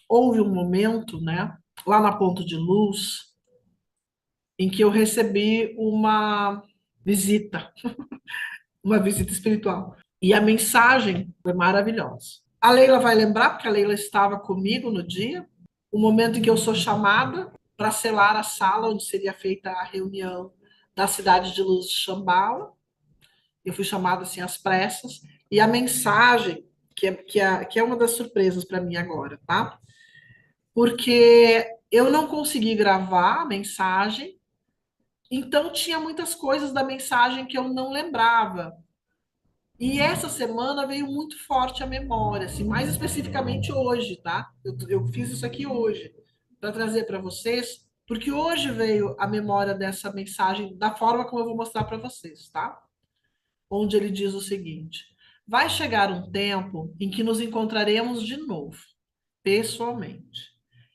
houve um momento, né, lá na Ponto de Luz, em que eu recebi visita, uma visita espiritual. E a mensagem foi maravilhosa. A Leila vai lembrar, porque a Leila estava comigo no dia, o momento em que eu sou chamada para selar a sala onde seria feita a reunião da cidade de Luz de Xambala. Eu fui chamada assim às pressas, e a mensagem, que é uma das surpresas para mim agora, tá? Porque eu não consegui gravar a mensagem, então tinha muitas coisas da mensagem que eu não lembrava. E essa semana veio muito forte a memória, assim, mais especificamente hoje, tá? Eu fiz isso aqui hoje, para trazer para vocês, porque hoje veio a memória dessa mensagem da forma como eu vou mostrar para vocês, tá? Onde ele diz o seguinte: vai chegar um tempo em que nos encontraremos de novo, pessoalmente.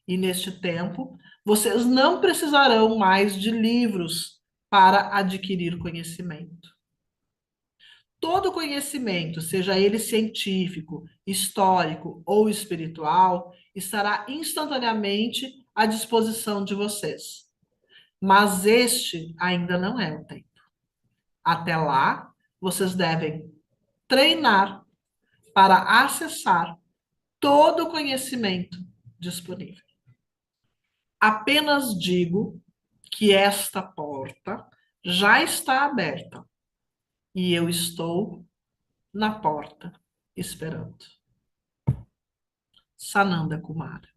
E neste tempo, vocês não precisarão mais de livros para adquirir conhecimento. Todo conhecimento, seja ele científico, histórico ou espiritual, estará instantaneamente à disposição de vocês. Mas este ainda não é o tempo. Até lá, vocês devem treinar para acessar todo o conhecimento disponível. Apenas digo que esta porta já está aberta e eu estou na porta esperando. Sananda Kumara.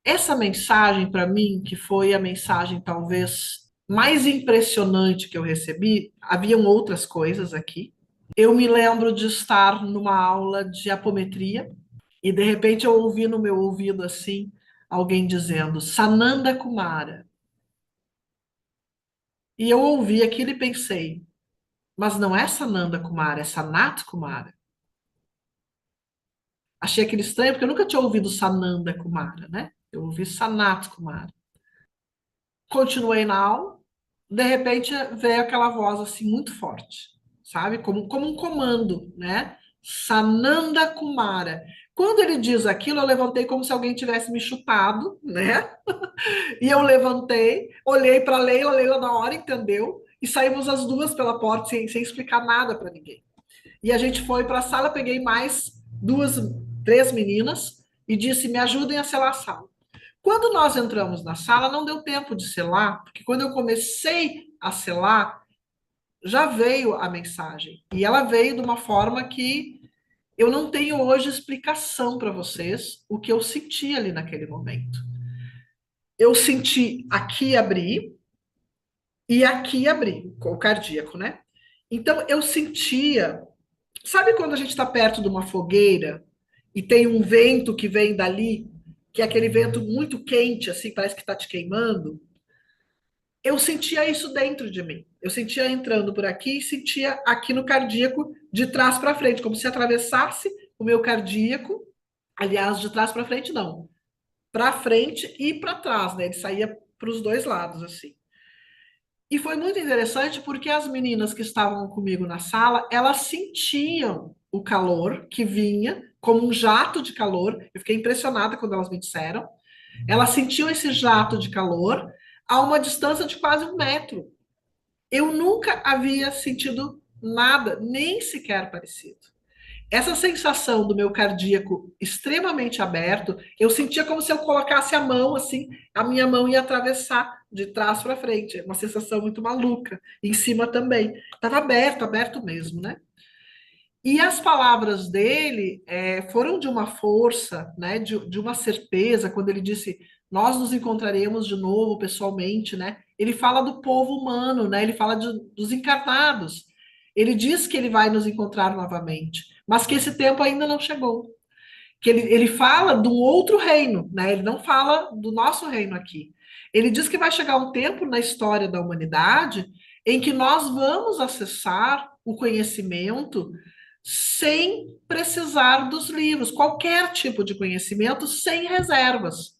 Essa mensagem, para mim, que foi a mensagem talvez mais impressionante que eu recebi, haviam outras coisas aqui. Eu me lembro de estar numa aula de apometria e de repente eu ouvi no meu ouvido assim alguém dizendo Sananda Kumara. E eu ouvi aquilo e pensei, mas não é Sananda Kumara, é Sanat Kumara. Achei aquilo estranho porque eu nunca tinha ouvido Sananda Kumara, né? Eu ouvi Sanat Kumara. Continuei na aula, de repente veio aquela voz assim muito forte, sabe? Como um comando, né? Sananda Kumara. Quando ele diz aquilo, eu levantei como se alguém tivesse me chutado, né? E eu levantei, olhei para a Leila na hora entendeu, e saímos as duas pela porta sem explicar nada para ninguém. E a gente foi para a sala, peguei mais duas, três meninas e disse: me ajudem a selar a sala. Quando nós entramos na sala, não deu tempo de selar, porque quando eu comecei a selar, já veio a mensagem. E ela veio de uma forma que eu não tenho hoje explicação para vocês o que eu senti ali naquele momento. Eu senti aqui abrir e aqui abrir, o cardíaco, né? Então eu sentia, sabe quando a gente está perto de uma fogueira e tem um vento que vem dali, que é aquele vento muito quente, assim, parece que está te queimando? Eu sentia isso dentro de mim. Eu sentia entrando por aqui e sentia aqui no cardíaco, de trás para frente, como se atravessasse o meu cardíaco. Aliás, de trás para frente, não. Para frente e para trás, né? Ele saía para os dois lados, assim. E foi muito interessante porque as meninas que estavam comigo na sala, elas sentiam o calor que vinha como um jato de calor. Eu fiquei impressionada quando elas me disseram. Elas sentiam esse jato de calor a uma distância de quase 1 metro. Eu nunca havia sentido nada, nem sequer parecido. Essa sensação do meu cardíaco extremamente aberto, eu sentia como se eu colocasse a mão assim, a minha mão ia atravessar de trás para frente. É uma sensação muito maluca. Em cima também. Estava aberto, aberto mesmo, né? E as palavras dele foram de uma força, né, de uma certeza, quando ele disse, nós nos encontraremos de novo pessoalmente, né? Ele fala do povo humano, né? Ele fala dos encarnados. Ele diz que ele vai nos encontrar novamente, mas que esse tempo ainda não chegou. Que ele fala de um outro reino, né? Ele não fala do nosso reino aqui. Ele diz que vai chegar um tempo na história da humanidade em que nós vamos acessar o conhecimento sem precisar dos livros, qualquer tipo de conhecimento sem reservas.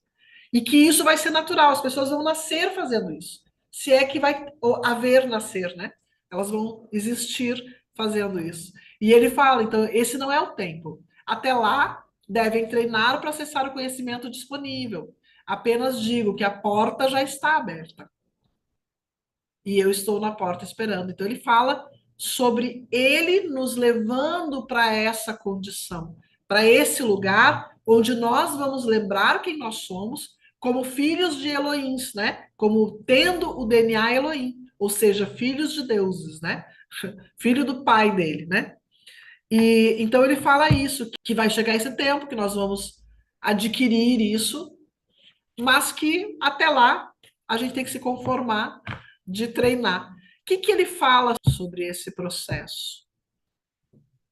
E que isso vai ser natural, as pessoas vão nascer fazendo isso. Se é que vai haver nascer, né? Elas vão existir fazendo isso. E ele fala, então, esse não é o tempo. Até lá, devem treinar para acessar o conhecimento disponível. Apenas digo que a porta já está aberta e eu estou na porta esperando. Então, ele fala sobre ele nos levando para essa condição, para esse lugar onde nós vamos lembrar quem nós somos, como filhos de Elohim, né? Como tendo o DNA Elohim, ou seja, filhos de deuses, né? Filho do pai dele, né? E então ele fala isso, que vai chegar esse tempo que nós vamos adquirir isso, mas que até lá a gente tem que se conformar de treinar. O que, que ele fala sobre esse processo?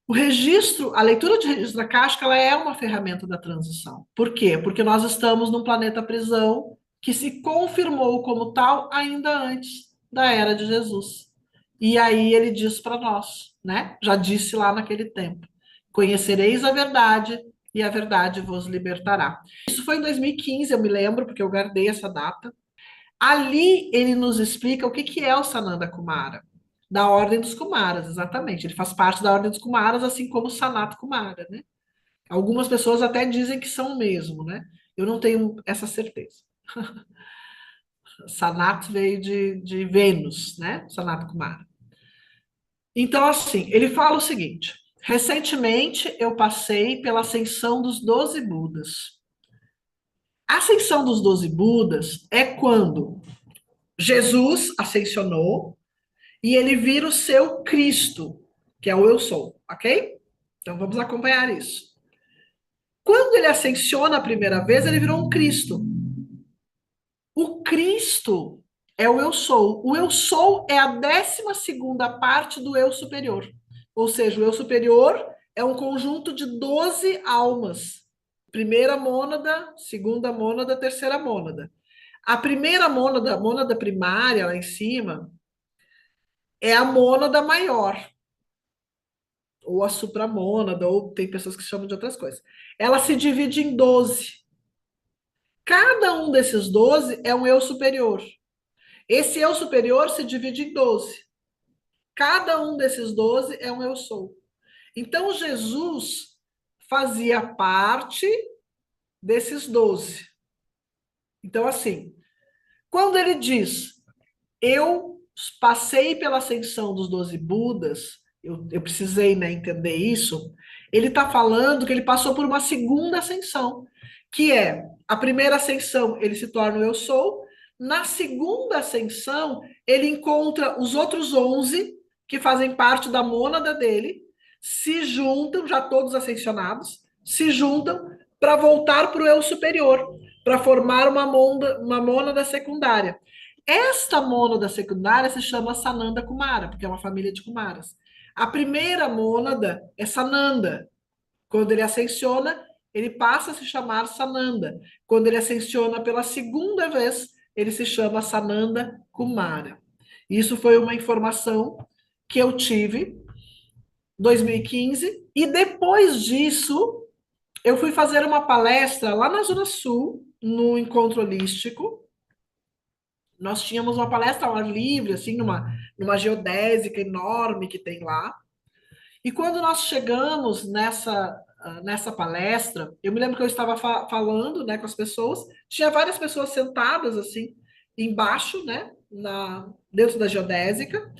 O registro, a leitura de registro da casca, ela é uma ferramenta da transição. Por quê? Porque nós estamos num planeta prisão que se confirmou como tal ainda antes da era de Jesus. E aí ele diz para nós, né? Já disse lá naquele tempo: conhecereis a verdade e a verdade vos libertará. Isso foi em 2015, eu me lembro, porque eu guardei essa data. Ali ele nos explica o que que é o Sananda Kumara. Da Ordem dos Kumaras, exatamente. Ele faz parte da Ordem dos Kumaras, assim como o Sanat Kumara, né? Algumas pessoas até dizem que são o mesmo, né? Eu não tenho essa certeza. Sanat veio de Vênus, né? Sanat Kumara. Então, assim, ele fala o seguinte: recentemente eu passei pela ascensão dos 12 Budas. A ascensão dos 12 Budas é quando Jesus ascensionou e ele vira o seu Cristo, que é o eu sou, ok? Então vamos acompanhar isso. Quando ele ascensiona a primeira vez, ele virou um Cristo. O Cristo é o eu sou. O eu sou é a 12ª parte do eu superior. Ou seja, o eu superior é um conjunto de 12 almas. Primeira mônada, segunda mônada, terceira mônada. A primeira mônada, a mônada primária lá em cima, é a mônada maior, ou a supramônada, ou tem pessoas que chamam de outras coisas. Ela se divide em 12. Cada um desses 12 é um eu superior. Esse eu superior se divide em 12. Cada um desses 12 é um eu sou. Então, Jesus fazia parte desses 12. Então, assim, quando ele diz, eu passei pela ascensão dos 12 Budas, eu precisei, né, entender isso, ele está falando que ele passou por uma segunda ascensão, que é a primeira ascensão, ele se torna o eu sou, na segunda ascensão, ele encontra os outros 11 que fazem parte da mônada dele, se juntam, já todos ascensionados, se juntam para voltar para o eu superior, para formar uma mônada secundária. Esta mônada secundária se chama Sananda Kumara, porque é uma família de Kumaras. A primeira mônada é Sananda. Quando ele ascensiona, ele passa a se chamar Sananda. Quando ele ascensiona pela segunda vez, ele se chama Sananda Kumara. Isso foi uma informação que eu tive em 2015, e depois disso, eu fui fazer uma palestra lá na Zona Sul, no Encontro Holístico. Nós tínhamos uma palestra ao ar livre, assim, numa geodésica enorme que tem lá. E quando nós chegamos nessa palestra, eu me lembro que eu estava falando, né, com as pessoas, tinha várias pessoas sentadas, assim, embaixo, né, dentro da geodésica,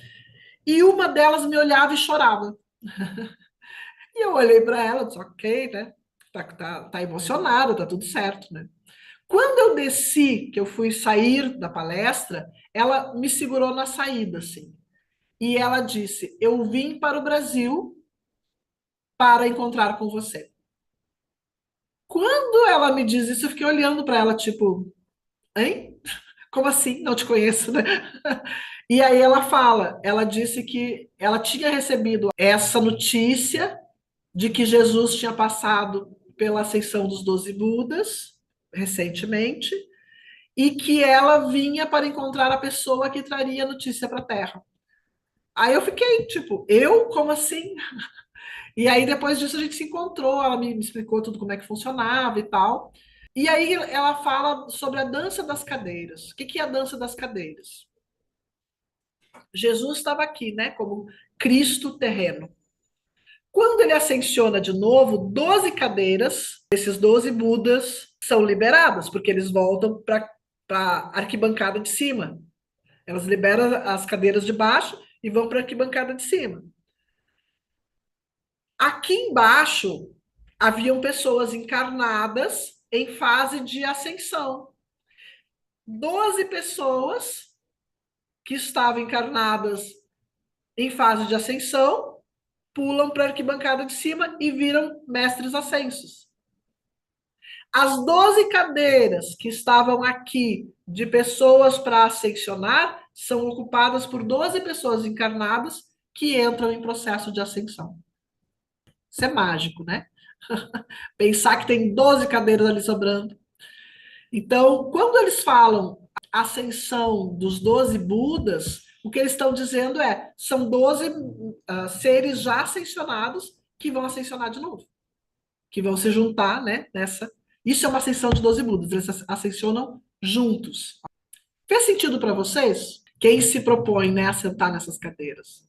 e uma delas me olhava e chorava. E eu olhei para ela, disse, ok, né, tá emocionada, tá tudo certo, né. Quando eu desci, que eu fui sair da palestra, ela me segurou na saída, assim. E ela disse: eu vim para o Brasil para encontrar com você. Quando ela me diz isso, eu fiquei olhando para ela, tipo, hein? Como assim? Não te conheço, né? E aí ela disse que ela tinha recebido essa notícia de que Jesus tinha passado pela ascensão dos 12 Budas recentemente, e que ela vinha para encontrar a pessoa que traria a notícia para a Terra. Aí eu fiquei, tipo, eu? Como assim? E aí depois disso a gente se encontrou, ela me explicou tudo como é que funcionava e tal. E aí ela fala sobre a dança das cadeiras. O que que é a dança das cadeiras? Jesus estava aqui, né, como Cristo terreno. Quando ele ascensiona de novo, 12 cadeiras, esses 12 Budas são liberadas, porque eles voltam para a arquibancada de cima. Elas liberam as cadeiras de baixo e vão para a arquibancada de cima. Aqui embaixo haviam pessoas encarnadas em fase de ascensão. 12 pessoas que estavam encarnadas em fase de ascensão pulam para a arquibancada de cima e viram mestres ascensos. As 12 cadeiras que estavam aqui de pessoas para ascensionar são ocupadas por 12 pessoas encarnadas que entram em processo de ascensão. Isso é mágico, né? Pensar que tem 12 cadeiras ali sobrando. Então, quando eles falam ascensão dos 12 Budas, o que eles estão dizendo são 12 seres já ascensionados que vão ascensionar de novo, que vão se juntar, né, nessa. Isso é uma ascensão de 12 Budas, eles ascensionam juntos. Fez sentido para vocês? Quem se propõe, né, a sentar nessas cadeiras?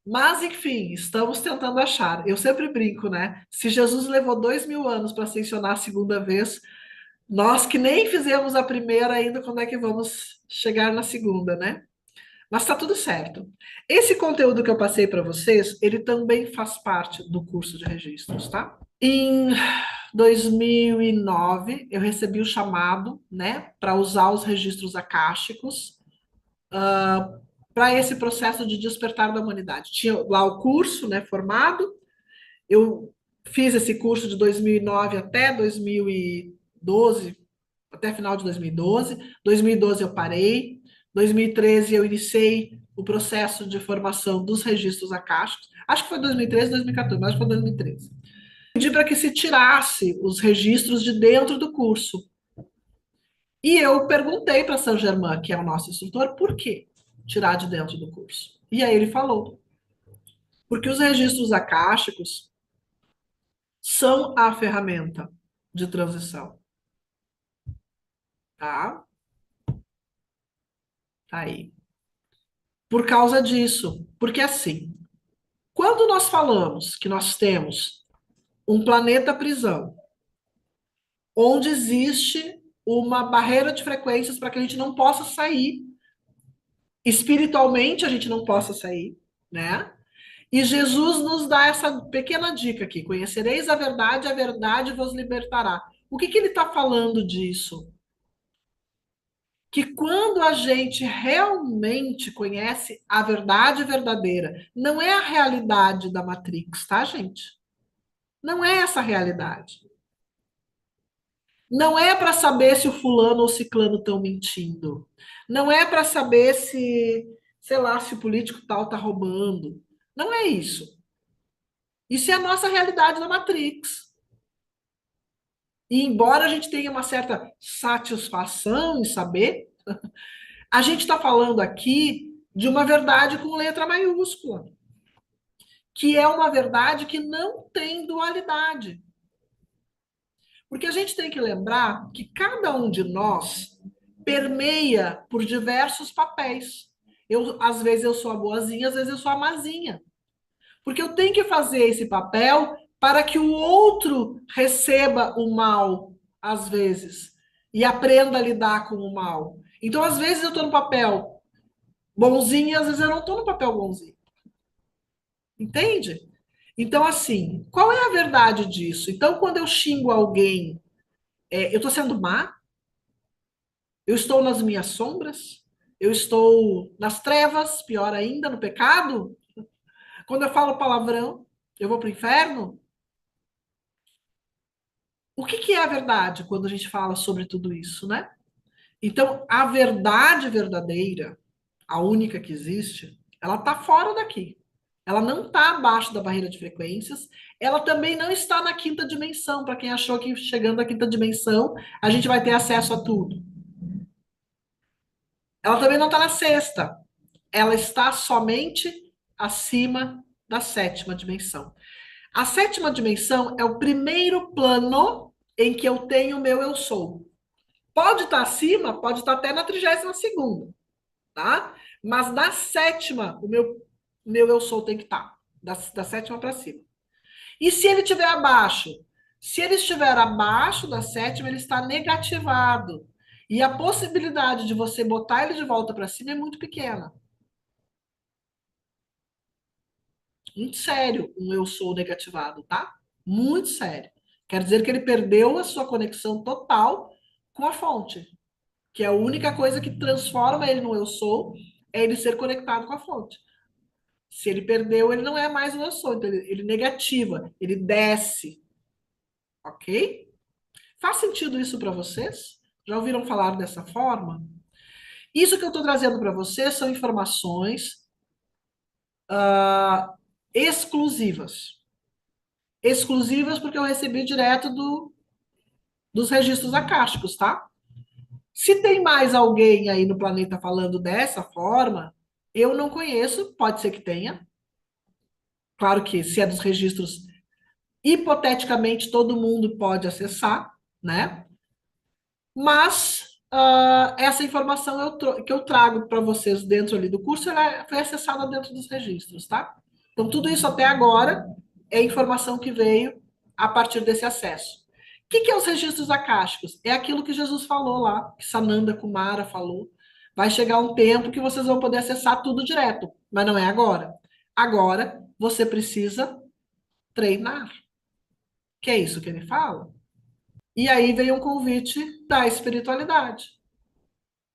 Mas, enfim, estamos tentando achar. Eu sempre brinco, né? Se Jesus levou 2000 anos para ascensionar a segunda vez, nós que nem fizemos a primeira ainda, quando é que vamos chegar na segunda, né? Mas tá tudo certo. Esse conteúdo que eu passei para vocês, ele também faz parte do curso de registros, tá? Em 2009, eu recebi o chamado, né, para usar os registros akáshicos para esse processo de despertar da humanidade. Tinha lá o curso, né, formado. Eu fiz esse curso de 2009 até 2012, até final de 2012. 2012 eu parei. 2013 eu iniciei o processo de formação dos registros akáshicos. Acho que foi 2013, 2014, mas acho que foi 2013. Pedi para que se tirasse os registros de dentro do curso. E eu perguntei para Saint Germain, que é o nosso instrutor, por que tirar de dentro do curso. E aí ele falou, porque os registros akáshicos são a ferramenta de transição. Tá? Tá aí. Por causa disso. Porque assim, quando nós falamos que nós temos um planeta prisão, onde existe uma barreira de frequências para que a gente não possa sair, espiritualmente a gente não possa sair, né? E Jesus nos dá essa pequena dica aqui: conhecereis a verdade vos libertará. O que ele está falando disso? Que quando a gente realmente conhece a verdade verdadeira, não é a realidade da Matrix, tá, gente? Não é essa a realidade. Não é para saber se o fulano ou o ciclano estão mentindo. Não é para saber se, sei lá, se o político tal tá roubando. Não é isso. Isso é a nossa realidade da Matrix. E embora a gente tenha uma certa satisfação em saber, a gente está falando aqui de uma verdade com letra maiúscula, que é uma verdade que não tem dualidade. Porque a gente tem que lembrar que cada um de nós permeia por diversos papéis. Às vezes eu sou a boazinha, às vezes eu sou a mazinha. Porque eu tenho que fazer esse papel para que o outro receba o mal, às vezes, e aprenda a lidar com o mal. Então, às vezes, eu estou no papel bonzinho, às vezes eu não estou no papel bonzinho. Entende? Então, assim, qual é a verdade disso? Então, quando eu xingo alguém, eu estou sendo má? Eu estou nas minhas sombras? Eu estou nas trevas, pior ainda, no pecado? Quando eu falo palavrão, eu vou para o inferno? O que é a verdade quando a gente fala sobre tudo isso, né? Então, a verdade verdadeira, a única que existe, ela está fora daqui. Ela não está abaixo da barreira de frequências. Ela também não está na quinta dimensão, para quem achou que chegando à quinta dimensão a gente vai ter acesso a tudo. Ela também não está na sexta. Ela está somente acima da sétima dimensão. A sétima dimensão é o primeiro plano em que eu tenho o meu eu sou. Pode estar acima, pode estar até na 32ª, tá? Mas na sétima, o meu eu sou tem que estar. Da sétima para cima. E se ele estiver abaixo? Se ele estiver abaixo da sétima, ele está negativado. E a possibilidade de você botar ele de volta para cima é muito pequena. Muito sério um eu sou negativado, tá? Muito sério. Quer dizer que ele perdeu a sua conexão total com a fonte, que é a única coisa que transforma ele no eu sou, é ele ser conectado com a fonte. Se ele perdeu, ele não é mais um eu sou, então ele negativa, ele desce, ok? Faz sentido isso para vocês? Já ouviram falar dessa forma? Isso que eu estou trazendo para vocês são informações exclusivas. Exclusivas porque eu recebi direto dos registros acásticos, tá? Se tem mais alguém aí no planeta falando dessa forma, eu não conheço, pode ser que tenha. Claro que se é dos registros, hipoteticamente todo mundo pode acessar, né? Mas essa informação que eu trago para vocês dentro ali do curso, ela foi acessada dentro dos registros, tá? Então, tudo isso até agora é informação que veio a partir desse acesso. O que é os registros acásticos? É aquilo que Jesus falou lá, que Sananda Kumara falou. Vai chegar um tempo que vocês vão poder acessar tudo direto, mas não é agora. Agora, você precisa treinar. Que é isso que ele fala? E aí veio um convite da espiritualidade,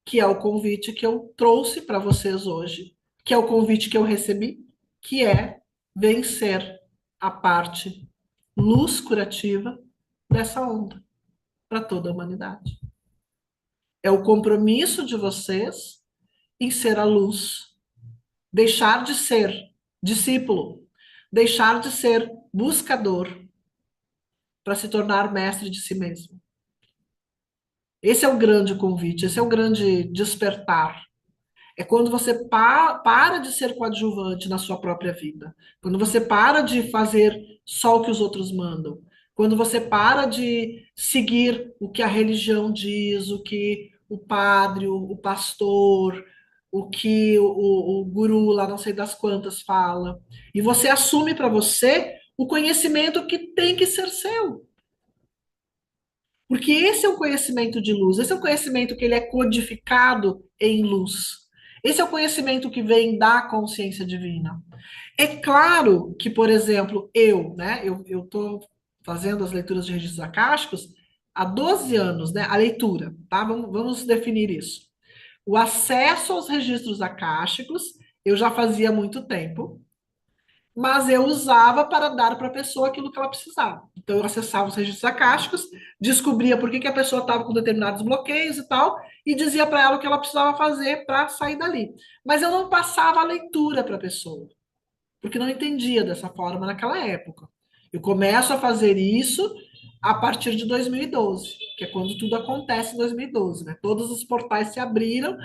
que é o convite que eu trouxe para vocês hoje, que é o convite que eu recebi, que é vencer a parte luz curativa dessa onda para toda a humanidade. É o compromisso de vocês em ser a luz, deixar de ser discípulo, deixar de ser buscador para se tornar mestre de si mesmo. Esse é o grande convite, esse é o grande despertar. É quando você para de ser coadjuvante na sua própria vida. Quando você para de fazer só o que os outros mandam. Quando você para de seguir o que a religião diz, o que o padre, o pastor, o que o guru lá não sei das quantas fala. E você assume para você o conhecimento que tem que ser seu. Porque esse é o conhecimento de luz, esse é o conhecimento que ele é codificado em luz. Esse é o conhecimento que vem da consciência divina. É claro que, por exemplo, eu estou fazendo as leituras de registros acásticos há 12 anos, né? A leitura, tá? Vamos definir isso. O acesso aos registros acásticos eu já fazia há muito tempo, mas eu usava para dar para a pessoa aquilo que ela precisava. Então, eu acessava os registros acásticos, descobria por que, que a pessoa estava com determinados bloqueios e tal, e dizia para ela o que ela precisava fazer para sair dali. Mas eu não passava a leitura para a pessoa, porque não entendia dessa forma naquela época. Eu começo a fazer isso a partir de 2012, que é quando tudo acontece em 2012, né? Todos os portais se abriram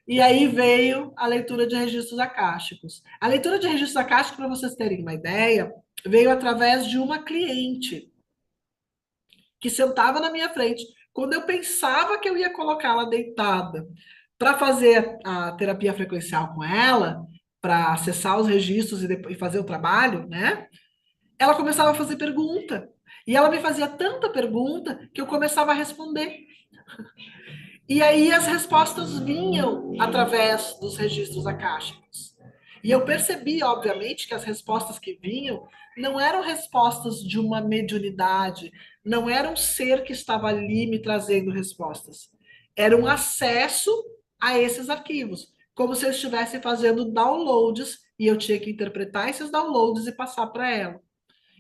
e aí veio a leitura de registros acásticos. A leitura de registros acásticos, para vocês terem uma ideia, veio através de uma cliente que sentava na minha frente. Quando eu pensava que eu ia colocá-la deitada para fazer a terapia frequencial com ela, para acessar os registros e fazer o trabalho, né? Ela começava a fazer pergunta. E ela me fazia tanta pergunta que eu começava a responder. E aí as respostas vinham através dos registros akáshicos. E eu percebi, obviamente, que as respostas que vinham não eram respostas de uma mediunidade, não era um ser que estava ali me trazendo respostas. Era um acesso a esses arquivos, como se eu estivesse fazendo downloads e eu tinha que interpretar esses downloads e passar para ela.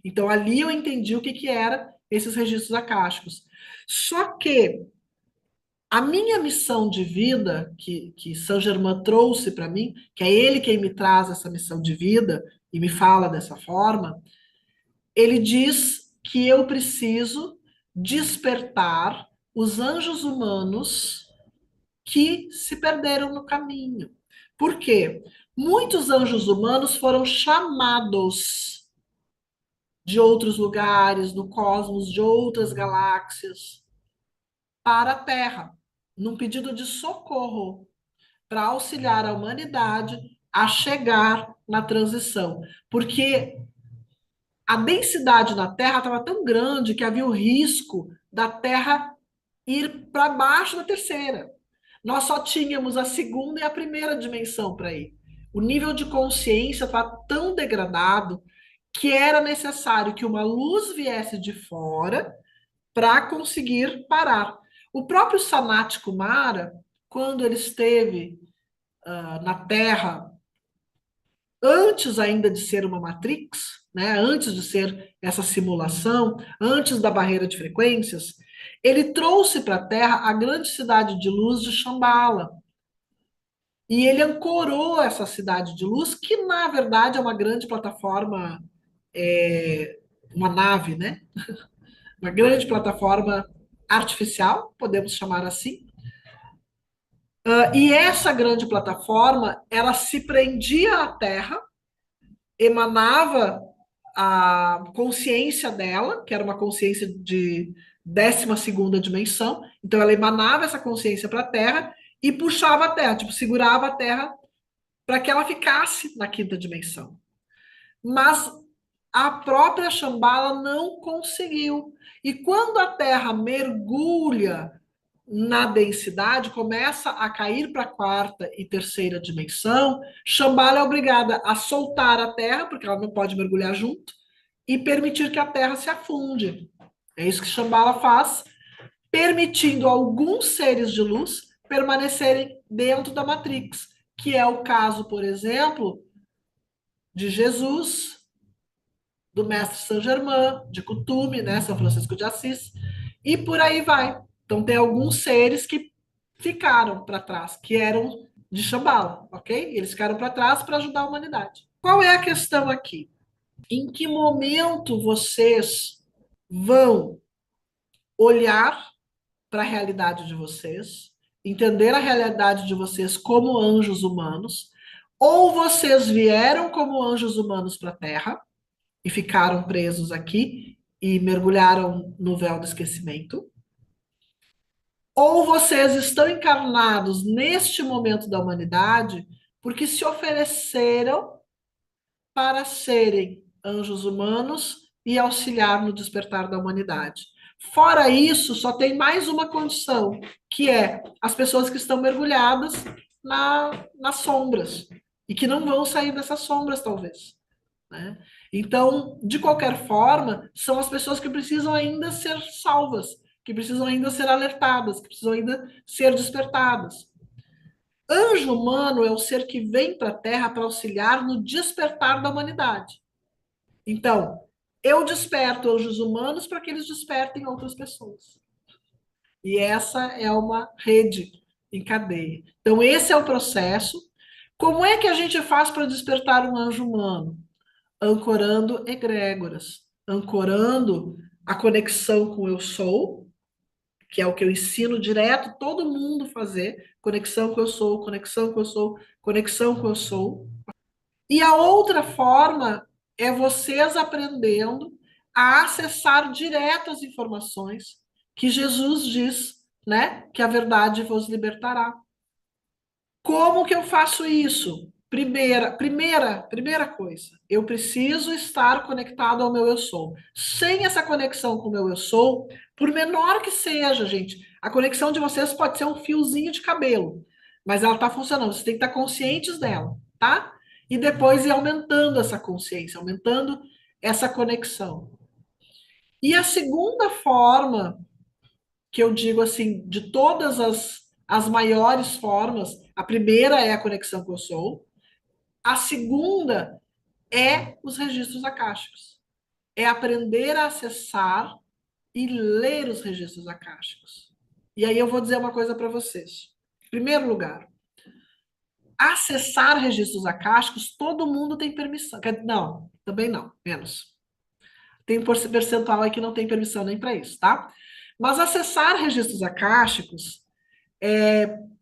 Então ali eu entendi o que que era esses registros akáshicos. Só que a minha missão de vida, que Saint Germain trouxe para mim, que é ele quem me traz essa missão de vida e me fala dessa forma, ele diz que eu preciso despertar os anjos humanos que se perderam no caminho. Por quê? Muitos anjos humanos foram chamados de outros lugares, do cosmos, de outras galáxias, para a Terra, num pedido de socorro para auxiliar a humanidade a chegar na transição. Porque A densidade na Terra estava tão grande que havia o risco da Terra ir para baixo da terceira. Nós só tínhamos a segunda e a primeira dimensão para ir. O nível de consciência estava tão degradado que era necessário que uma luz viesse de fora para conseguir parar. O próprio Sanat Kumara, quando ele esteve na Terra, antes ainda de ser uma Matrix, né, antes de ser essa simulação, antes da barreira de frequências, ele trouxe para a Terra a grande cidade de luz de Shambhala. E ele ancorou essa cidade de luz, que na verdade é uma grande plataforma, uma nave, né? Uma grande plataforma artificial, podemos chamar assim. E essa grande plataforma, ela se prendia à Terra, emanava a consciência dela, que era uma consciência de 12ª dimensão, então ela emanava essa consciência para a Terra e puxava a Terra, tipo, segurava a Terra para que ela ficasse na 5ª dimensão. Mas a própria Shambhala não conseguiu. E quando a Terra mergulha na densidade, começa a cair para a 4ª e 3ª dimensão, Shambhala é obrigada a soltar a Terra, porque ela não pode mergulhar junto, e permitir que a Terra se afunde. É isso que Shambhala faz, permitindo alguns seres de luz permanecerem dentro da Matrix, que é o caso, por exemplo, de Jesus, do Mestre Saint-Germain, de Kutume, né, São Francisco de Assis, e por aí vai. Então, tem alguns seres que ficaram para trás, que eram de Shambhala, ok? Eles ficaram para trás para ajudar a humanidade. Qual é a questão aqui? Em que momento vocês vão olhar para a realidade de vocês, entender a realidade de vocês como anjos humanos, ou vocês vieram como anjos humanos para a Terra e ficaram presos aqui e mergulharam no véu do esquecimento, ou vocês estão encarnados neste momento da humanidade porque se ofereceram para serem anjos humanos e auxiliar no despertar da humanidade. Fora isso, só tem mais uma condição, que é as pessoas que estão mergulhadas nas sombras e que não vão sair dessas sombras, talvez. Né? Então, de qualquer forma, são as pessoas que precisam ainda ser salvas, que precisam ainda ser alertadas, que precisam ainda ser despertadas. Anjo humano é o ser que vem para a Terra para auxiliar no despertar da humanidade. Então, eu desperto anjos humanos para que eles despertem outras pessoas. E essa é uma rede em cadeia. Então, esse é o processo. Como é que a gente faz para despertar um anjo humano? Ancorando egrégoras, ancorando a conexão com o eu sou, que é o que eu ensino direto todo mundo fazer, conexão com o eu sou, conexão com o eu sou, conexão com o eu sou. E a outra forma é vocês aprendendo a acessar direto as informações que Jesus diz, né, que a verdade vos libertará. Como que eu faço isso? Primeira coisa, eu preciso estar conectado ao meu eu sou. Sem essa conexão com o meu eu sou, por menor que seja, gente, a conexão de vocês pode ser um fiozinho de cabelo, mas ela está funcionando, vocês têm que estar conscientes dela, tá? E depois ir aumentando essa consciência, aumentando essa conexão. E a segunda forma, que eu digo assim, de todas as maiores formas, a primeira é a conexão com o eu sou, a segunda é os registros akáshicos. É aprender a acessar e ler os registros akáshicos. E aí eu vou dizer uma coisa para vocês. Em primeiro lugar, acessar registros akáshicos, todo mundo tem permissão. Não, também não, menos. Tem um percentual aí que não tem permissão nem para isso, tá? Mas acessar registros akáshicos,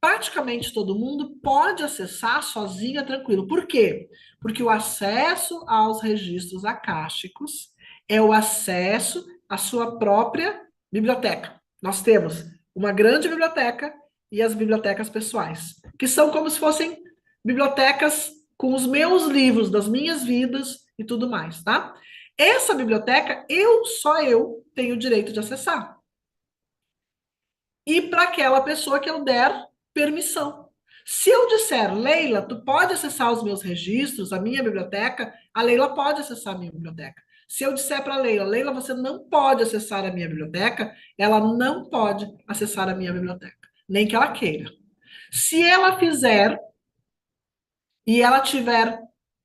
praticamente todo mundo pode acessar sozinho, tranquilo. Por quê? Porque o acesso aos registros akáshicos é o acesso à sua própria biblioteca. Nós temos uma grande biblioteca e as bibliotecas pessoais, que são como se fossem bibliotecas com os meus livros, das minhas vidas e tudo mais, tá? Essa biblioteca, só eu tenho o direito de acessar. E para aquela pessoa que eu der permissão. Se eu disser, Leila, tu pode acessar os meus registros, a minha biblioteca, a Leila pode acessar a minha biblioteca. Se eu disser para a Leila, Leila, você não pode acessar a minha biblioteca, ela não pode acessar a minha biblioteca, nem que ela queira. Se ela fizer e ela tiver,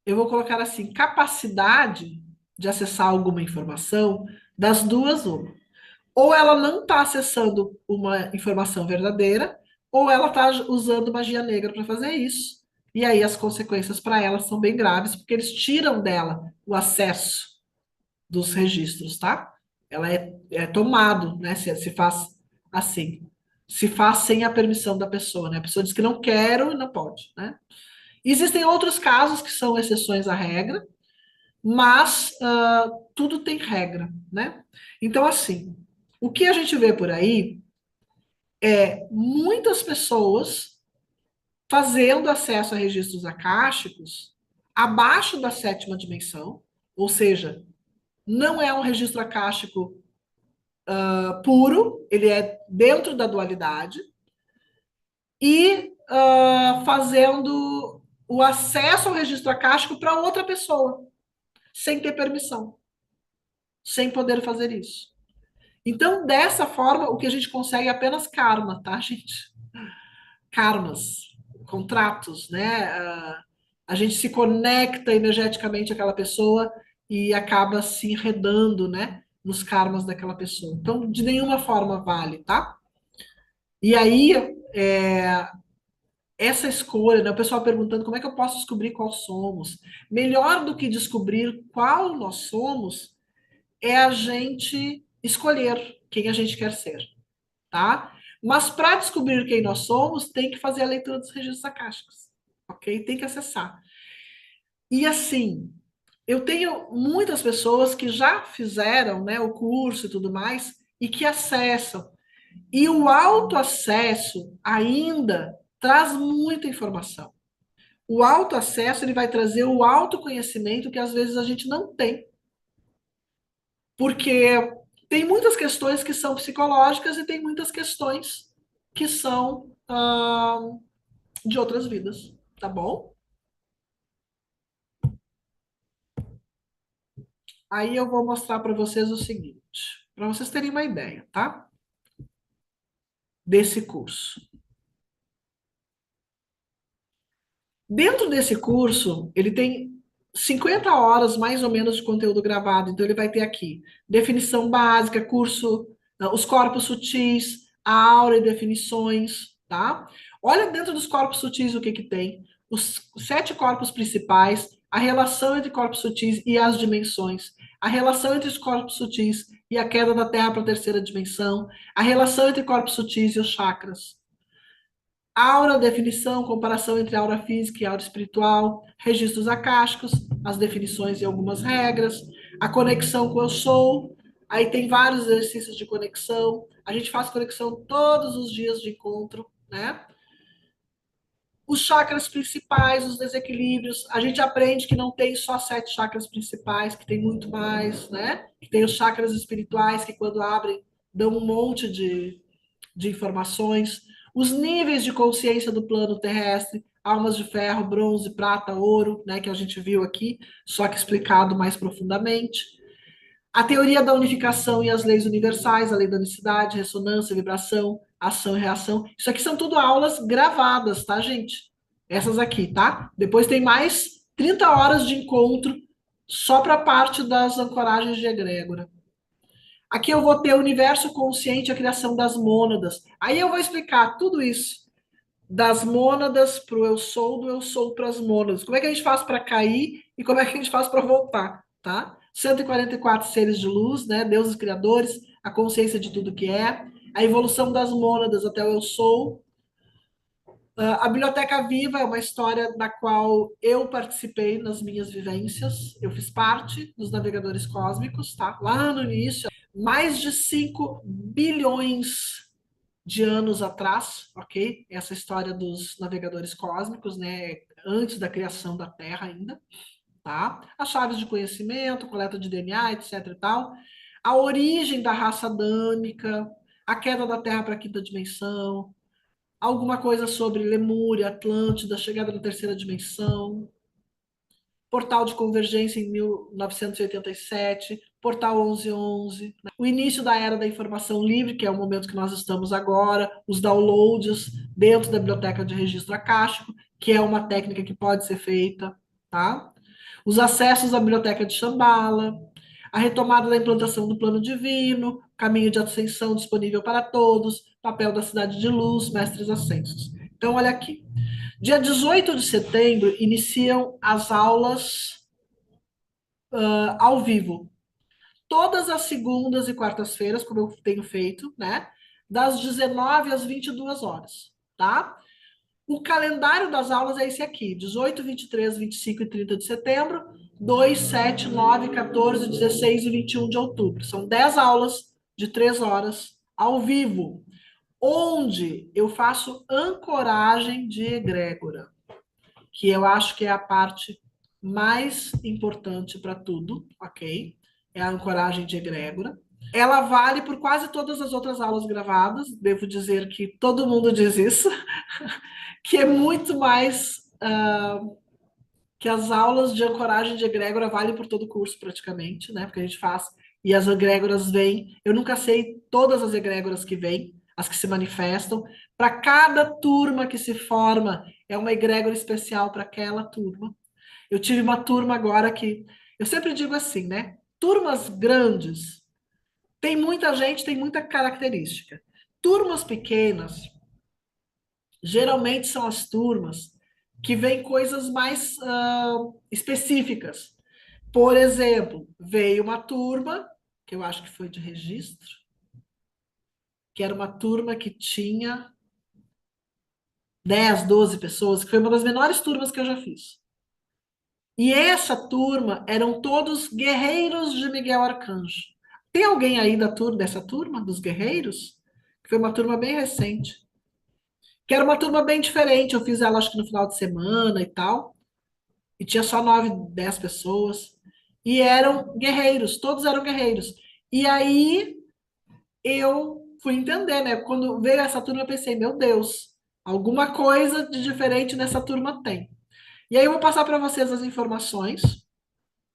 eu vou colocar assim, capacidade de acessar alguma informação, das duas, uma. Ou ela não está acessando uma informação verdadeira, ou ela está usando magia negra para fazer isso. E aí as consequências para ela são bem graves, porque eles tiram dela o acesso dos registros, tá? Ela é tomado, né? Se faz assim. Se faz sem a permissão da pessoa, né? A pessoa diz que não quero e não pode, né? Existem outros casos que são exceções à regra, mas tudo tem regra, né? Então, assim, o que a gente vê por aí é muitas pessoas fazendo acesso a registros acásticos abaixo da sétima dimensão, ou seja, não é um registro acástico puro, ele é dentro da dualidade, e fazendo o acesso ao registro acástico para outra pessoa, sem ter permissão, sem poder fazer isso. Então, dessa forma, o que a gente consegue é apenas karma, tá, gente? Karmas, contratos, né? A gente se conecta energeticamente àquela pessoa e acaba se enredando, né? Nos karmas daquela pessoa. Então, de nenhuma forma vale, tá? E aí, é, essa escolha, né? O pessoal perguntando como é que eu posso descobrir qual somos. Melhor do que descobrir qual nós somos é a gente escolher quem a gente quer ser, tá? Mas para descobrir quem nós somos, tem que fazer a leitura dos registros acásticos, ok? Tem que acessar. E assim, eu tenho muitas pessoas que já fizeram, né, o curso e tudo mais, e que acessam. E o autoacesso ainda traz muita informação. O autoacesso, ele vai trazer o autoconhecimento que às vezes a gente não tem. Porque tem muitas questões que são psicológicas e tem muitas questões que são de outras vidas, tá bom? Aí eu vou mostrar para vocês o seguinte, para vocês terem uma ideia, tá? Desse curso. Dentro desse curso, ele tem 50 horas mais ou menos de conteúdo gravado. Então, ele vai ter aqui definição básica, curso, os corpos sutis, a aura e definições, tá? Olha dentro dos corpos sutis o que que tem. Os 7 corpos principais, a relação entre corpos sutis e as dimensões, a relação entre os corpos sutis e a queda da Terra para a terceira dimensão, a relação entre corpos sutis e os chakras. Aura, definição, comparação entre aura física e aura espiritual, registros acásticos, as definições e algumas regras, a conexão com o eu sou, aí tem vários exercícios de conexão, a gente faz conexão todos os dias de encontro, né? Os chakras principais, os desequilíbrios, a gente aprende que não tem só 7 chakras principais, que tem muito mais, né? Que tem os chakras espirituais que quando abrem dão um monte de informações, os níveis de consciência do plano terrestre, almas de ferro, bronze, prata, ouro, né, que a gente viu aqui, só que explicado mais profundamente. A teoria da unificação e as leis universais, a lei da unicidade, ressonância, vibração, ação e reação. Isso aqui são tudo aulas gravadas, tá, gente? Essas aqui, tá? Depois tem mais 30 horas de encontro só para a parte das ancoragens de egrégora. Aqui eu vou ter o universo consciente, a criação das mônadas. Aí eu vou explicar tudo isso. Das mônadas para o eu sou, do eu sou para as mônadas. Como é que a gente faz para cair e como é que a gente faz para voltar, tá? 144 seres de luz, né? Deuses criadores, a consciência de tudo que é, a evolução das mônadas até o eu sou. A Biblioteca Viva é uma história da qual eu participei nas minhas vivências. Eu fiz parte dos navegadores cósmicos, tá? Lá no início, mais de 5 bilhões de anos atrás, ok? Essa história dos navegadores cósmicos, né? Antes da criação da Terra ainda, tá? As chaves de conhecimento, coleta de DNA, etc e tal, a origem da raça adâmica, a queda da Terra para a quinta dimensão, alguma coisa sobre Lemúria, Atlântida, chegada na terceira dimensão, Portal de Convergência em 1987, Portal 1111, né? O início da Era da Informação Livre, que é o momento que nós estamos agora, os downloads dentro da biblioteca de registro acástico, que é uma técnica que pode ser feita, tá? Os acessos à biblioteca de Shambhala, a retomada da implantação do plano divino, caminho de ascensão disponível para todos, papel da cidade de luz, mestres ascensos. Então, olha aqui. Dia 18 de setembro iniciam as aulas ao vivo. Todas as segundas e quartas-feiras, como eu tenho feito, né? Das 19 às 22 horas, tá? O calendário das aulas é esse aqui: 18, 23, 25 e 30 de setembro, 2, 7, 9, 14, 16 e 21 de outubro. São 10 aulas de 3 horas ao vivo, onde eu faço ancoragem de egrégora, que eu acho que é a parte mais importante para tudo, ok? É a ancoragem de egrégora. Ela vale por quase todas as outras aulas gravadas, devo dizer que todo mundo diz isso, que é muito mais que as aulas de ancoragem de egrégora valem por todo o curso praticamente, né? Porque a gente faz e as egrégoras vêm. Eu nunca sei todas as egrégoras que vêm, as que se manifestam. Para cada turma que se forma, é uma egrégora especial para aquela turma. Eu tive uma turma agora que eu sempre digo assim, né? Turmas grandes tem muita gente, tem muita característica. Turmas pequenas geralmente são as turmas que vêm coisas mais específicas. Por exemplo, veio uma turma, que eu acho que foi de registro, que era uma turma que tinha 10, 12 pessoas, que foi uma das menores turmas que eu já fiz. E essa turma eram todos guerreiros de Miguel Arcanjo. Tem alguém aí dessa turma, dos guerreiros? Que foi uma turma bem recente. Que era uma turma bem diferente. Eu fiz ela, acho que no final de semana e tal. E tinha só 9, 10 pessoas. E eram guerreiros, todos eram guerreiros. E aí eu fui entender, né? Quando veio essa turma, eu pensei, meu Deus, alguma coisa de diferente nessa turma tem. E aí eu vou passar para vocês as informações,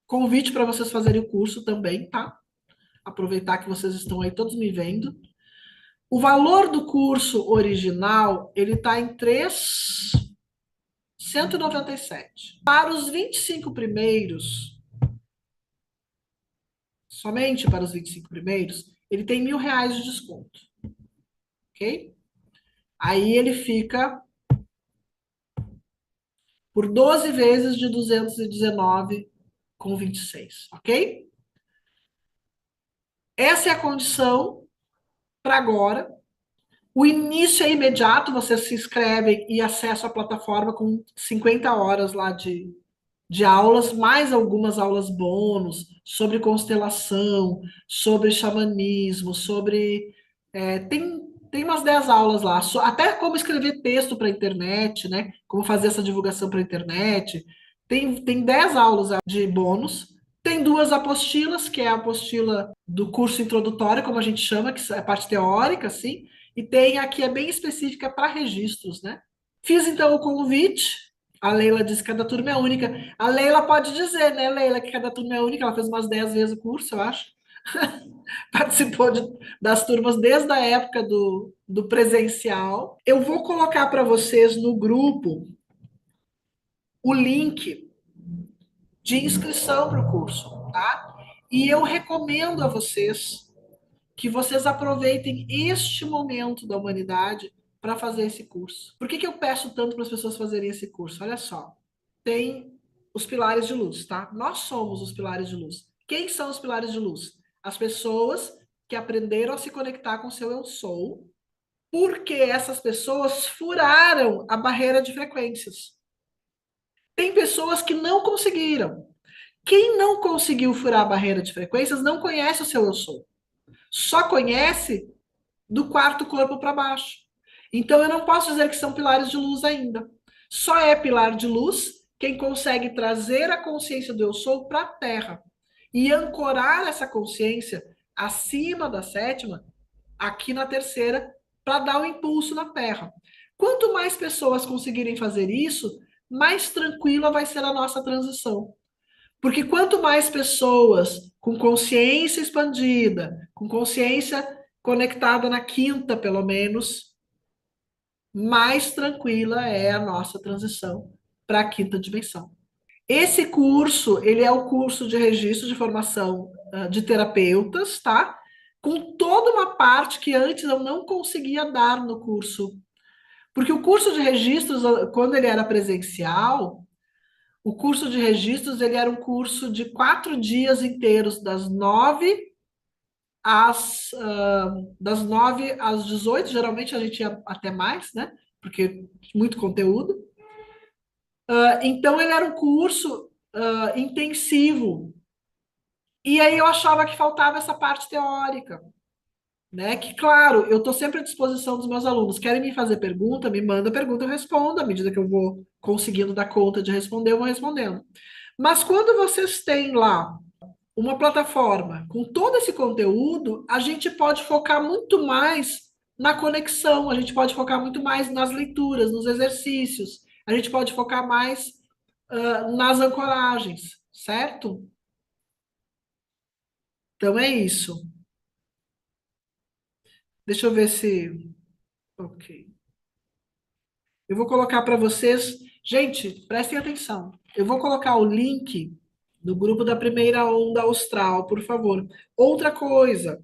convite para vocês fazerem o curso também, tá? Aproveitar que vocês estão aí todos me vendo. O valor do curso original, ele está em 397. Para os 25 primeiros, somente para os 25 primeiros, ele tem R$ 1.000 de desconto. Ok? Aí ele fica por 12 vezes de 219,26, ok? Essa é a condição para agora. O início é imediato, vocês se inscrevem e acessam a plataforma com 50 horas lá de aulas, mais algumas aulas bônus sobre constelação, sobre xamanismo, sobre. Tem umas 10 aulas lá, até como escrever texto para a internet, né? Como fazer essa divulgação para a internet. Tem 10 aulas de bônus. Tem duas apostilas, que é a apostila do curso introdutório, como a gente chama, que é a parte teórica, assim, e tem a que é bem específica para registros, né? Fiz então o convite. A Leila disse que cada turma é única. A Leila pode dizer, né, Leila, que cada turma é única. Ela fez umas 10 vezes o curso, eu acho. Participou das turmas desde a época do presencial. Eu vou colocar para vocês no grupo o link de inscrição para o curso, tá? E eu recomendo a vocês que vocês aproveitem este momento da humanidade para fazer esse curso. Por que eu peço tanto para as pessoas fazerem esse curso? Olha só, tem os pilares de luz, tá? Nós somos os pilares de luz. Quem são os pilares de luz? As pessoas que aprenderam a se conectar com o seu eu sou, porque essas pessoas furaram a barreira de frequências. Tem pessoas que não conseguiram. Quem não conseguiu furar a barreira de frequências não conhece o seu eu sou. Só conhece do quarto corpo para baixo. Então eu não posso dizer que são pilares de luz ainda. Só é pilar de luz quem consegue trazer a consciência do eu sou para a Terra e ancorar essa consciência acima da sétima, aqui na terceira, para dar o impulso na Terra. Quanto mais pessoas conseguirem fazer isso, mais tranquila vai ser a nossa transição. Porque quanto mais pessoas com consciência expandida, com consciência conectada na quinta, pelo menos, mais tranquila é a nossa transição para a quinta dimensão. Esse curso, ele é o curso de registro de formação de terapeutas, tá? Com toda uma parte que antes eu não conseguia dar no curso. Porque o curso de registros, quando ele era presencial, o curso de registros, ele era um curso de 4 dias inteiros, das 9 às 18, geralmente a gente ia até mais, né? Porque muito conteúdo. Então, ele era um curso intensivo. E aí eu achava que faltava essa parte teórica, né? Que, claro, eu estou sempre à disposição dos meus alunos. Querem me fazer pergunta, me manda pergunta, eu respondo. À medida que eu vou conseguindo dar conta de responder, eu vou respondendo. Mas quando vocês têm lá uma plataforma com todo esse conteúdo, a gente pode focar muito mais na conexão, a gente pode focar muito mais nas leituras, nos exercícios, a gente pode focar mais nas ancoragens, certo? Então é isso. Deixa eu ver se. Ok. Eu vou colocar para vocês. Gente, prestem atenção. Eu vou colocar o link do grupo da primeira onda austral, por favor. Outra coisa,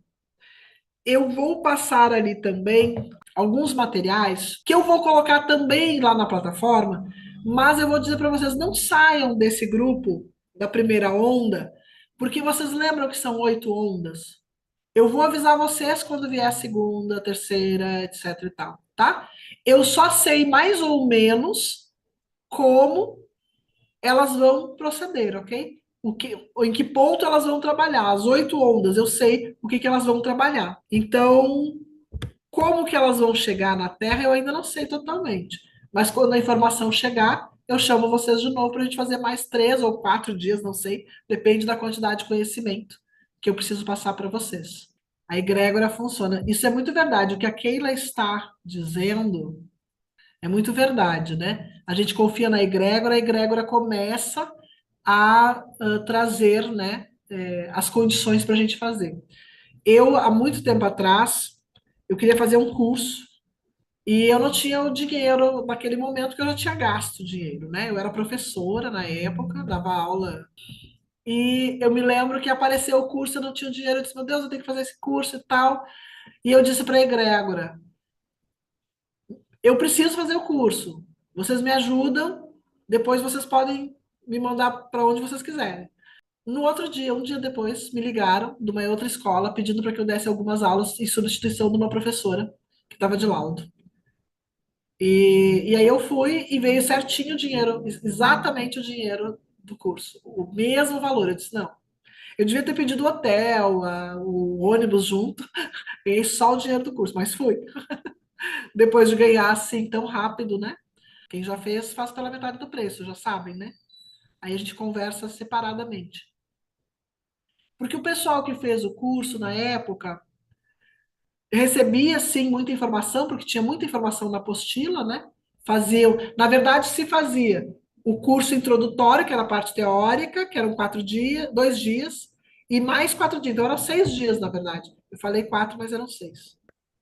eu vou passar ali também alguns materiais que eu vou colocar também lá na plataforma, mas eu vou dizer para vocês, não saiam desse grupo da primeira onda, porque vocês lembram que são 8 ondas? Eu vou avisar vocês quando vier a segunda, a terceira, etc e tal, tá? Eu só sei mais ou menos como elas vão proceder, ok? Em que ponto elas vão trabalhar. As 8 ondas, eu sei o que elas vão trabalhar. Então, como que elas vão chegar na Terra, eu ainda não sei totalmente. Mas quando a informação chegar, eu chamo vocês de novo para a gente fazer mais 3 ou 4 dias, não sei, depende da quantidade de conhecimento que eu preciso passar para vocês. A egrégora funciona. Isso é muito verdade. O que a Keila está dizendo é muito verdade, né? A gente confia na egrégora, a egrégora começa a trazer, né, as condições para a gente fazer. Eu, há muito tempo atrás, eu queria fazer um curso e eu não tinha o dinheiro naquele momento que eu já tinha gasto o dinheiro, né? Eu era professora na época, dava aula. E eu me lembro que apareceu o curso, eu não tinha o dinheiro, eu disse, meu Deus, eu tenho que fazer esse curso e tal. E eu disse para a egrégora, eu preciso fazer o curso. Vocês me ajudam, depois vocês podem me mandar para onde vocês quiserem. No outro dia, um dia depois, me ligaram de uma outra escola pedindo para que eu desse algumas aulas em substituição de uma professora que estava de laudo. E aí eu fui e veio certinho o dinheiro, exatamente o dinheiro do curso, o mesmo valor. Eu disse, não, eu devia ter pedido o hotel, o ônibus junto, ganhei só o dinheiro do curso, mas fui. Depois de ganhar assim tão rápido, né? Quem já fez, faz pela metade do preço, já sabem, né? Aí a gente conversa separadamente. Porque o pessoal que fez o curso na época recebia, sim, muita informação, porque tinha muita informação na apostila, né? Faziam, na verdade, se fazia o curso introdutório, que era a parte teórica, que eram 4 dias, 2 dias, e mais 4 dias. Então, eram 6 dias, na verdade. Eu falei 4, mas eram 6.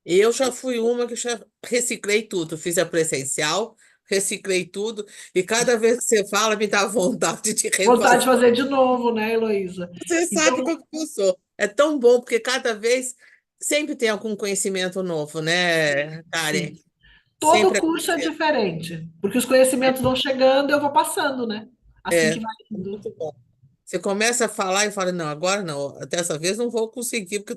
Eu já fui uma que já reciclei tudo. Fiz a presencial, reciclei tudo, e cada vez que você fala, me dá vontade de Vontade de refazer. fazer de novo, né, Heloísa? Você sabe Então, como que eu sou. É tão bom, porque cada vez sempre tem algum conhecimento novo, né, Karen? sim. Todo Sempre curso é acontecendo. diferente, porque os conhecimentos vão chegando e eu vou passando, né? Assim É, que vai indo. muito bom. Você começa a falar e fala, não, agora não, dessa vez não vou conseguir, porque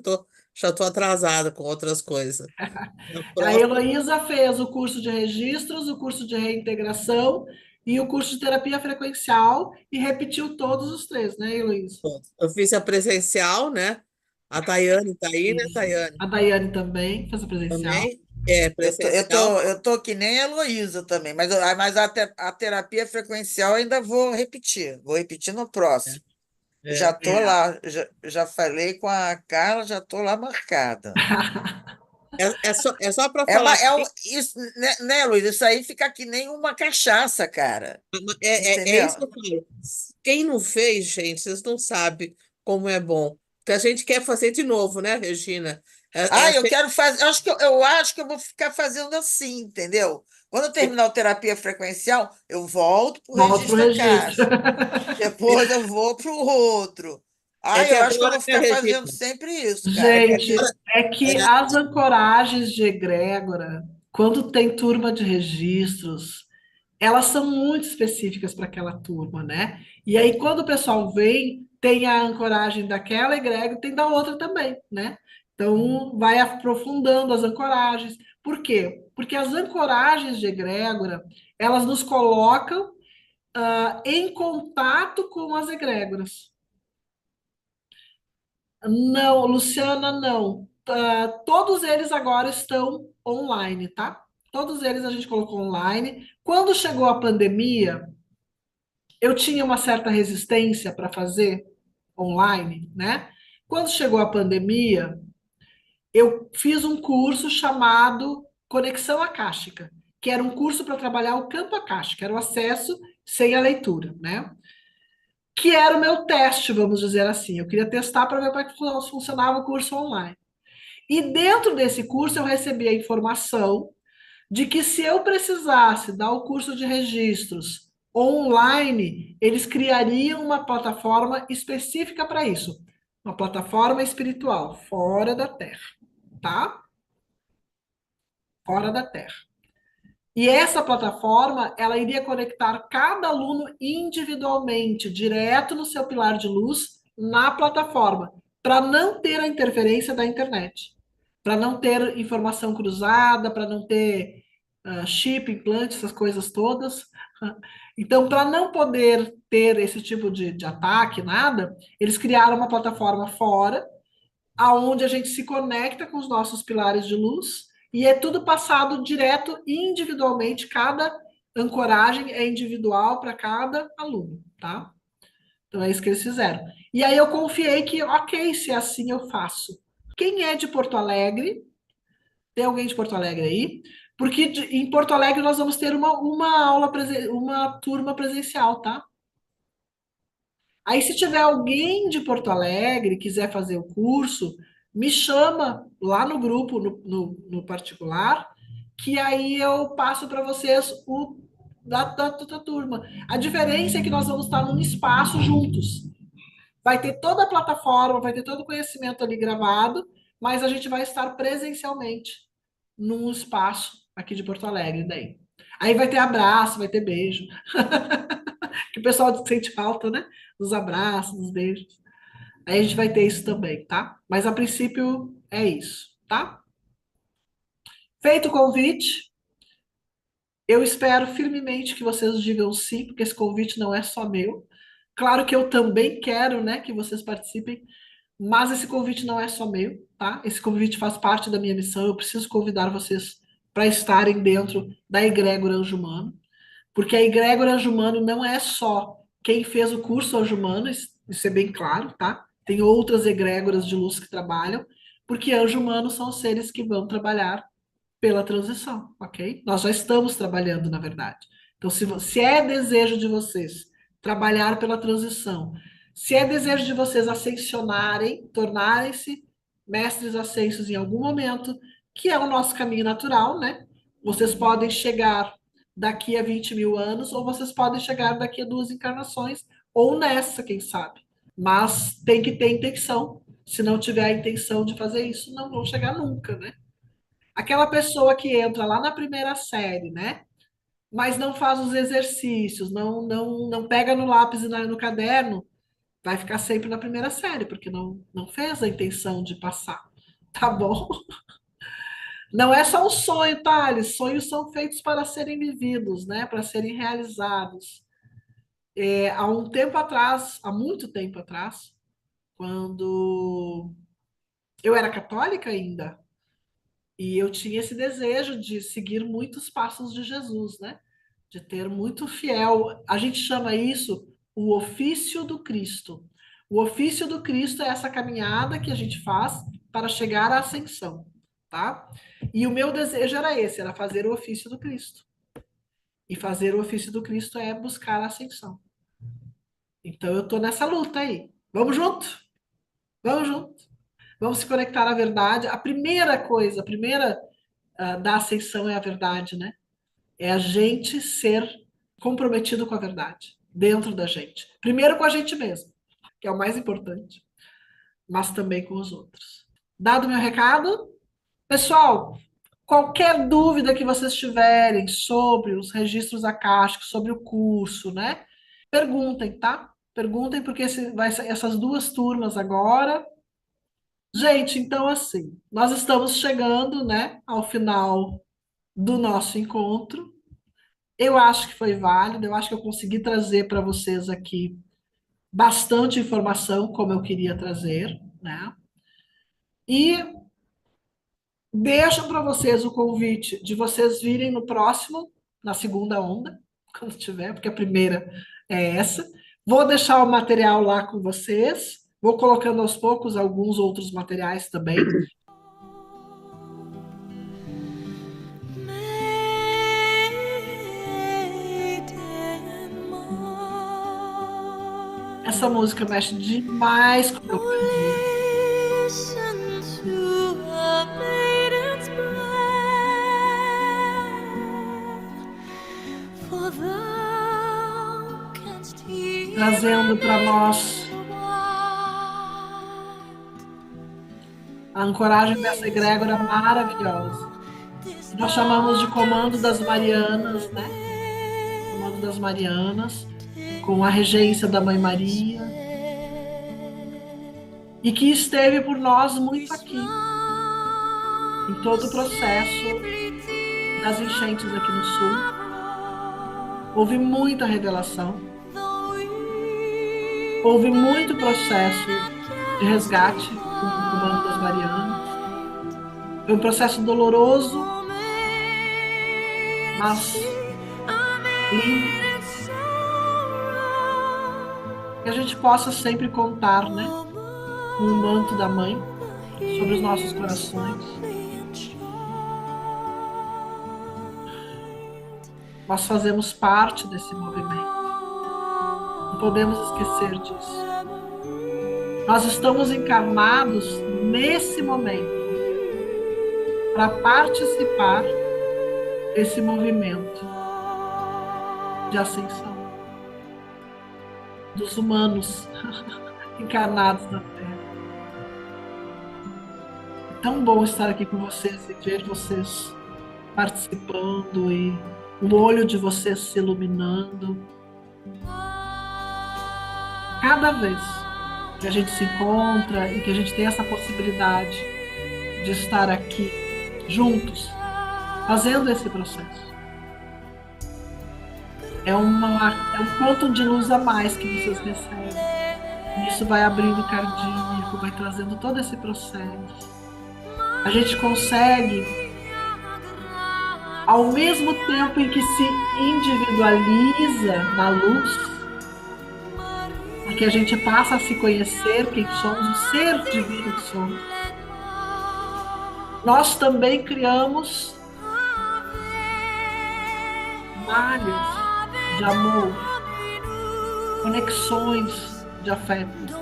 já estou atrasada com outras coisas. Na A próxima, Heloísa fez o curso de registros, o curso de reintegração e o curso de terapia frequencial e repetiu todos os 3, né, Heloísa? eu fiz a presencial, né? A Tayane tá aí, né, Isso. Tayane? A Daiane também fez a presencial. Também. É, Eu presencial. eu tô que nem a Heloísa também, mas a terapia frequencial ainda vou repetir. Vou repetir no próximo. Já É. tô lá, já falei com a Carla, já tô lá marcada. É só para falar Isso, né, Luiz? Isso aí fica que nem uma cachaça, cara. é Entendeu? isso que eu falo. Quem não fez, gente, vocês não sabem como é bom. Que a gente quer fazer de novo, né, Regina? Ah, eu quero fazer. Eu acho que eu vou ficar fazendo assim, entendeu? Quando eu terminar a terapia frequencial, eu volto para o Volto para o registro registro. acásico. Depois eu vou para o outro. É Ah, que eu acho que eu agora, vou né, ficar fazendo Regina? sempre isso, cara. Gente, é que É, as ancoragens de egrégora, quando tem turma de registros, elas são muito específicas para aquela turma, né? E aí, quando o pessoal vem, tem a ancoragem daquela egrégora, tem da outra também, né? Então, vai aprofundando as ancoragens. Por quê? Porque as ancoragens de egrégora, elas nos colocam em contato com as egrégoras. Não, Luciana, não. Todos eles agora estão online, tá? Todos eles a gente colocou online. Quando chegou a pandemia, eu tinha uma certa resistência para fazer online, né? Quando chegou a pandemia, eu fiz um curso chamado Conexão Acástica, que era um curso para trabalhar o campo acástico, era o acesso sem a leitura, né? Que era o meu teste, vamos dizer assim. Eu queria testar para ver como é que funcionava o curso online. E dentro desse curso eu recebi a informação de que se eu precisasse dar o curso de registros online, eles criariam uma plataforma específica para isso. Uma plataforma espiritual, fora da Terra, tá? Fora da Terra. E essa plataforma, ela iria conectar cada aluno individualmente, direto no seu pilar de luz, na plataforma, para não ter a interferência da internet, para não ter informação cruzada, para não ter chip, implante, essas coisas todas. Então, para não poder ter esse tipo de ataque, nada, eles criaram uma plataforma fora, aonde a gente se conecta com os nossos pilares de luz e é tudo passado direto individualmente, cada ancoragem é individual para cada aluno, tá? Então é isso que eles fizeram. E aí eu confiei que, ok, se é assim eu faço. Quem é de Porto Alegre? Tem alguém de Porto Alegre aí? Porque em Porto Alegre nós vamos ter uma aula, uma turma presencial, tá? Aí, se tiver alguém de Porto Alegre quiser fazer o curso, me chama lá no grupo, no particular, que aí eu passo para vocês o da turma. A diferença é que nós vamos estar num espaço juntos. Vai ter toda a plataforma, vai ter todo o conhecimento ali gravado, mas a gente vai estar presencialmente num espaço aqui de Porto Alegre daí. Aí vai ter abraço, vai ter beijo, que o pessoal sente falta, né? Dos abraços, dos beijos. Aí a gente vai ter isso também, tá? Mas a princípio é isso, tá? Feito o convite, eu espero firmemente que vocês digam sim, porque esse convite não é só meu. Claro que eu também quero, né, que vocês participem, mas esse convite não é só meu, tá? Esse convite faz parte da minha missão. Eu preciso convidar vocês para estarem dentro da egrégora Anjo Humano, porque a egrégora Anjo Humano não é só quem fez o curso Anjo Humano, isso é bem claro, tá? Tem outras egrégoras de luz que trabalham, porque Anjo Humano são os seres que vão trabalhar pela transição, ok? Nós já estamos trabalhando, na verdade. Então, se é desejo de vocês trabalhar pela transição, se é desejo de vocês ascensionarem, tornarem-se mestres ascensos em algum momento, que é o nosso caminho natural, né? Vocês podem chegar daqui a 20 mil anos, ou vocês podem chegar daqui a 2 encarnações, ou nessa, quem sabe. Mas tem que ter intenção. Se não tiver a intenção de fazer isso, não vão chegar nunca, né? Aquela pessoa que entra lá na primeira série, né? Mas não faz os exercícios, não pega no lápis e no caderno, vai ficar sempre na primeira série, porque não fez a intenção de passar. Tá bom? Não é só um sonho, Thales. Sonhos são feitos para serem vividos, né? Para serem realizados. Há um tempo atrás, há muito tempo atrás, quando eu era católica ainda, E eu tinha esse desejo de seguir muitos passos de Jesus, né? De ter muito fiel. A gente chama isso o ofício do Cristo. O ofício do Cristo é essa caminhada que a gente faz para chegar à ascensão, tá? E o meu desejo era esse, era fazer o ofício do Cristo. E fazer o ofício do Cristo é buscar a ascensão. Então eu tô nessa luta aí. Vamos junto? Vamos junto. Vamos se conectar à verdade. A primeira coisa, a primeira da ascensão é a verdade, né? É a gente ser comprometido com a verdade, dentro da gente. Primeiro com a gente mesmo, que é o mais importante, mas também com os outros. Dado o meu recado, pessoal, qualquer dúvida que vocês tiverem sobre os registros acásticos, sobre o curso, né? Perguntem, tá? Perguntem, porque vai ser essas duas turmas agora. Gente, então assim, nós estamos chegando, né, ao final do nosso encontro. Eu acho que foi válido, eu acho que eu consegui trazer para vocês aqui bastante informação, como eu queria trazer, né? E deixo para vocês o convite de vocês virem no próximo, na segunda onda, quando tiver, porque a primeira é essa. Vou deixar o material lá com vocês, vou colocando aos poucos alguns outros materiais também. Essa música mexe demais com o meu caminho. Trazendo para nós a ancoragem dessa egrégora maravilhosa. Nós chamamos de Comando das Marianas, né? Comando das Marianas, com a regência da Mãe Maria, e que esteve por nós muito aqui, em todo o processo das enchentes aqui no sul. Houve muita revelação, houve muito processo de resgate com o Comando das Marianas. Foi um processo doloroso, mas lindo. Que a gente possa sempre contar, né, com o manto da Mãe sobre os nossos corações. Nós fazemos parte desse movimento. Não podemos esquecer disso. Nós estamos encarnados nesse momento para participar desse movimento de ascensão dos humanos encarnados na Terra. É tão bom estar aqui com vocês e ver vocês participando e o olho de vocês se iluminando. Cada vez que a gente se encontra e que a gente tem essa possibilidade de estar aqui juntos, fazendo esse processo, é um ponto de luz a mais que vocês recebem. E isso vai abrindo o cardíaco, vai trazendo todo esse processo. A gente consegue, ao mesmo tempo em que se individualiza na luz, porque a gente passa a se conhecer quem somos, o ser divino que somos, nós também criamos malhas de amor, conexões de afeto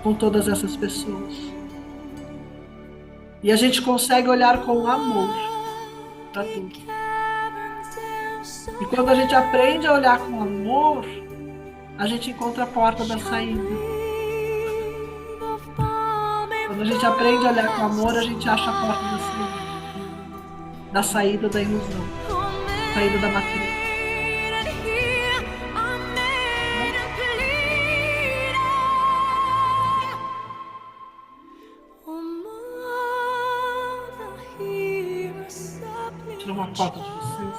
com todas essas pessoas. E a gente consegue olhar com amor para tudo. E quando a gente aprende a olhar com amor, a gente encontra a porta da saída. Quando a gente aprende a olhar com amor, a gente acha a porta da saída da ilusão, saída da matriz. Tirar uma foto de vocês.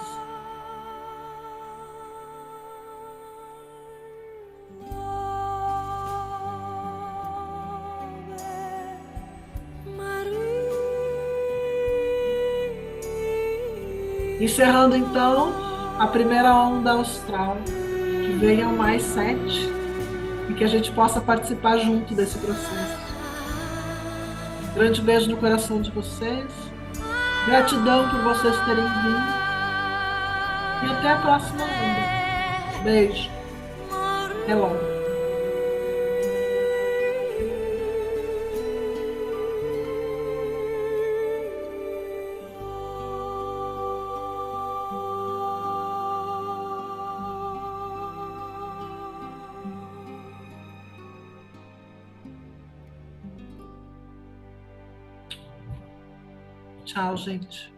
Encerrando então a primeira onda austral, que venham mais 7 e que a gente possa participar junto desse processo. Grande beijo no coração de vocês. Gratidão por vocês terem vindo. E até a próxima onda. Beijo. Até logo. Tchau, gente.